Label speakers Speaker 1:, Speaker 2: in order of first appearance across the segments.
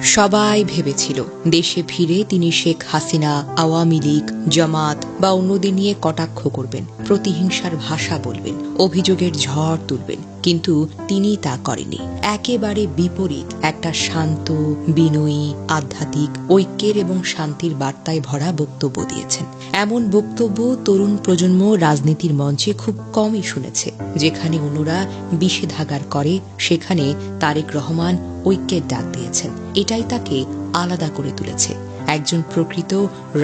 Speaker 1: সবাই ভেবেছিল দেশে ফিরে তিনি শেখ হাসিনা, আওয়ামী লীগ, জামাত বা অন্যদের নিয়ে কটাক্ষ করবেন, প্রতিহিংসার ভাষা বলবেন, অভিযোগের ঝড় তুলবেন, কিন্তু তিনি তা করেনি। একেবারে বিপরীত একটা শান্ত, বিনয়ী, আধ্যাত্মিক, ঐক্যের এবং শান্তির বার্তায় ভরা বক্তব্য দিয়েছেন। এমন বক্তব্য তরুণ প্রজন্ম রাজনীতির মঞ্চে খুব কমই শুনেছে। যেখানে অন্যরা বিষেধাগার করে, সেখানে তারেক রহমান ঐক্যের ডাক দিয়েছেন। এটাই তাকে আলাদা করে তুলেছে, একজন প্রকৃত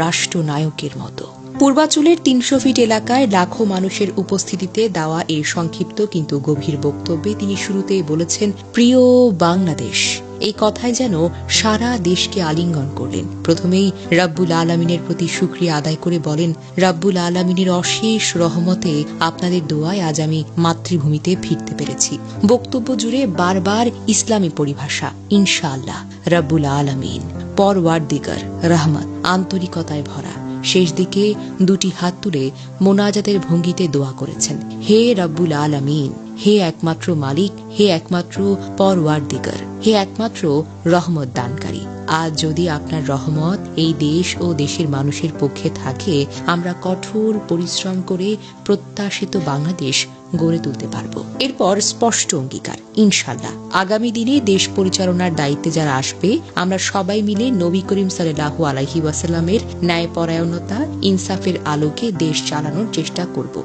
Speaker 1: রাষ্ট্রনায়কের মতো। পূর্বাঞ্চলের ৩০০ ফিট এলাকায় লাখো মানুষের উপস্থিতিতে দেওয়া এই সংক্ষিপ্ত কিন্তু গভীর বক্তব্যে তিনি শুরুতেই বলেছেন, প্রিয় বাংলাদেশ। এই কথায় যেন সারা দেশকে আলিঙ্গন করলেন। প্রথমেই রাব্বুল আলামিনের প্রতি শুকরিয়া আদায় করে বলেন, রাব্বুল আলামিনের অশেষ রহমতে আপনাদের দোয়ায় আজ আমি মাতৃভূমিতে ফিরতে পেরেছি। বক্তব্য জুড়ে বারবার ইসলামী পরিভাষা, ইনশাআল্লাহ, রাব্বুল আলামিন, পরওয়ারদিগার, রহমত, আন্তরিকতায় ভরা। শেষ দিকে দুটি হাত তুলে মোনাজাতের ভঙ্গিতে দোয়া করেছেন, হে রাব্বুল আলামিন, হে একমাত্র মালিক, হে একমাত্র পরওয়ারদিগার, হে একমাত্র রহমত দানকারী। আজ যদি আপনার রহমত এই দেশ ও দেশের মানুষের পক্ষে থাকে, আমরা কঠোর পরিশ্রম করে প্রত্যাশিত বাংলাদেশ গড়ে তুলতে পারব। এরপর স্পষ্ট অঙ্গীকার, ইনশাআল্লাহ আগামী দিনে দেশ পরিচালনার দায়িত্বে যারা আসবে, আমরা সবাই মিলে নবী করিম সাল্লাল্লাহু আলাইহি ওয়াসাল্লামের ন্যায়পরায়ণতা, ইনসাফের আলোকে দেশ চালানোর চেষ্টা করব।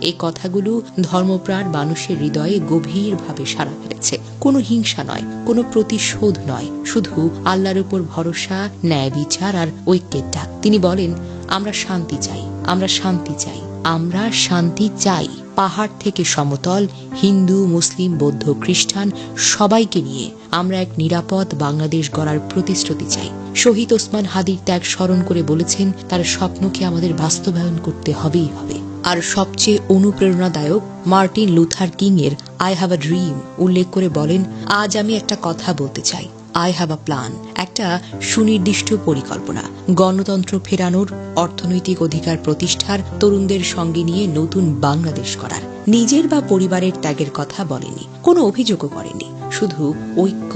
Speaker 1: এই কথাগুলো ধর্মপ্রাণ মানুষের হৃদয়ে গভীরভাবে সাড়া ফেলেছে। কোনো হিংসা নয়, কোনো প্রতিশোধ নয়, শুধু আল্লাহর উপর ভরসা, ন্যায় বিচার আর ঐক্যের ডাক। তিনি বলেন, আমরা শান্তি চাই, আমরা শান্তি চাই, আমরা শান্তি চাই। পাহাড় থেকে সমতল, হিন্দু, মুসলিম, বৌদ্ধ, খ্রিস্টান সবাইকে নিয়ে আমরা এক নিরাপদ বাংলাদেশ গড়ার প্রতিশ্রুতি চাই। শহীদ ওসমান হাদির ত্যাগ স্মরণ করে বলেছেন, তার স্বপ্নকে আমাদের বাস্তবায়ন করতে হবেই হবে। আর সবচেয়ে অনুপ্রেরণাদায়ক মার্টিন লুথার কিং এর আই হ্যাভ আ ড্রিম উল্লেখ করে বলেন, আজ আমি একটা কথা বলতে চাই, আই হ্যাভ আ প্ল্যান, একটা সুনির্দিষ্ট পরিকল্পনা, গণতন্ত্র ফেরানোর, অর্থনৈতিক অধিকার প্রতিষ্ঠার, তরুণদের সঙ্গে নিয়ে নতুন বাংলাদেশ করার। নিজের বা পরিবারের ত্যাগের কথা বলেনি, কোনো অভিযোগও করেনি, শুধু ঐক্য,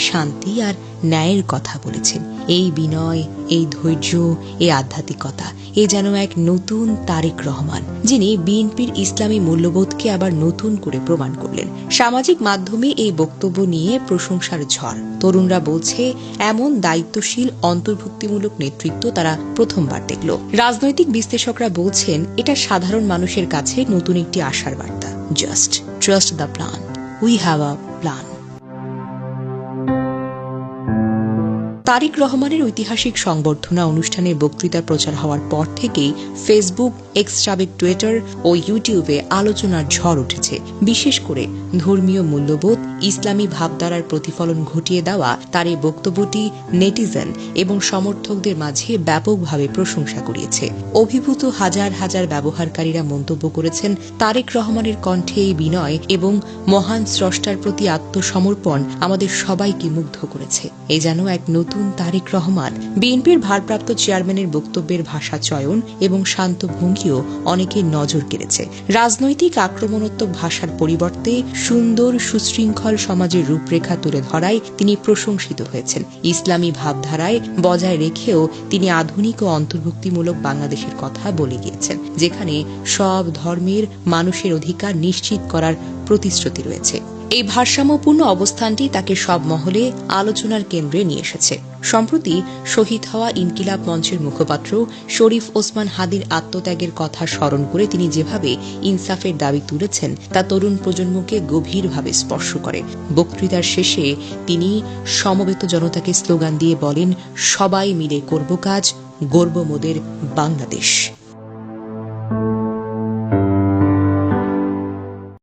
Speaker 1: শান্তি আর ন্যায়ের কথা বলেছেন। এই বিনয়, এই ধৈর্য, এই আধ্যাত্মিকতা, এ যেন এক নতুন তারেক রহমান, যিনি বিএনপির ইসলামী মূল্যবোধকে আবার নতুন করে প্রমাণ করলেন। সামাজিক মাধ্যমে এই বক্তব্য নিয়ে প্রশংসার ঝড়। তরুণরা বলছে, এমন দায়িত্বশীল, অন্তর্ভুক্তিমূলক নেতৃত্ব তারা প্রথমবার দেখল। রাজনৈতিক বিশ্লেষকরা বলছেন, এটা সাধারণ মানুষের কাছে নতুন একটি আশার বার্তা। Just trust the plan, we have a plan. Tarique রহমানের ঐতিহাসিক সংবর্ধনা অনুষ্ঠানের বক্তৃতা প্রচার হওয়ার পর থেকেই ফেসবুক, এক্স সাবেক টুইটার ও ইউটিউবে আলোচনার ঝড় উঠেছে। বিশেষ করে ধর্মীয় মূল্যবোধ, ইসলামী ভাবধারার প্রতিফলন ঘটিয়ে দেওয়া তার এই বক্তব্যটি নেটিজেন এবং সমর্থকদের মাঝে ব্যাপকভাবে প্রশংসা কুড়িয়েছে। অভিভূত হাজার হাজার ব্যবহারকারীরা মন্তব্য করেছেন, তারেক রহমানের কণ্ঠে এই বিনয় এবং মহান স্রষ্টার প্রতি আত্মসমর্পণ আমাদের সবাইকে মুগ্ধ করেছে। এ যেন এক নতুন তারেক রহমান। বিএনপির ভারপ্রাপ্ত চেয়ারম্যানের বক্তব্যের ভাষা চয়ন এবং শান্ত ভঙ্গিও অনেকের নজর কেড়েছে। রাজনৈতিক আক্রমণাত্মক ভাষার পরিবর্তে সুন্দর, সুশৃঙ্খল সমাজের রূপরেখা তুলে ধরায় তিনি প্রশংসিত হয়েছেন। ইসলামী ভাবধারায় বজায় রেখেও তিনি আধুনিক ও অন্তর্ভুক্তিমূলক বাংলাদেশের কথা বলে গিয়েছেন, যেখানে সব ধর্মের মানুষের অধিকার নিশ্চিত করার প্রতিশ্রুতি রয়েছে। এই ভারসাম্যপূর্ণ অবস্থানটি তাকে সব মহলে আলোচনার কেন্দ্রে নিয়ে এসেছে। সম্প্রতি শহীদ হওয়া ইনকিলাব মঞ্চের মুখপাত্র শরীফ ওসমান হাদির আত্মত্যাগের কথা স্মরণ করে তিনি যেভাবে ইনসাফের দাবি তুলেছেন, তা তরুণ প্রজন্মকে গভীরভাবে স্পর্শ করে। বক্তৃতার শেষে তিনি সমবেত জনতাকে স্লোগান দিয়ে বলেন, সবাই মিলে করব কাজ, গড়ব মোদের বাংলাদেশ।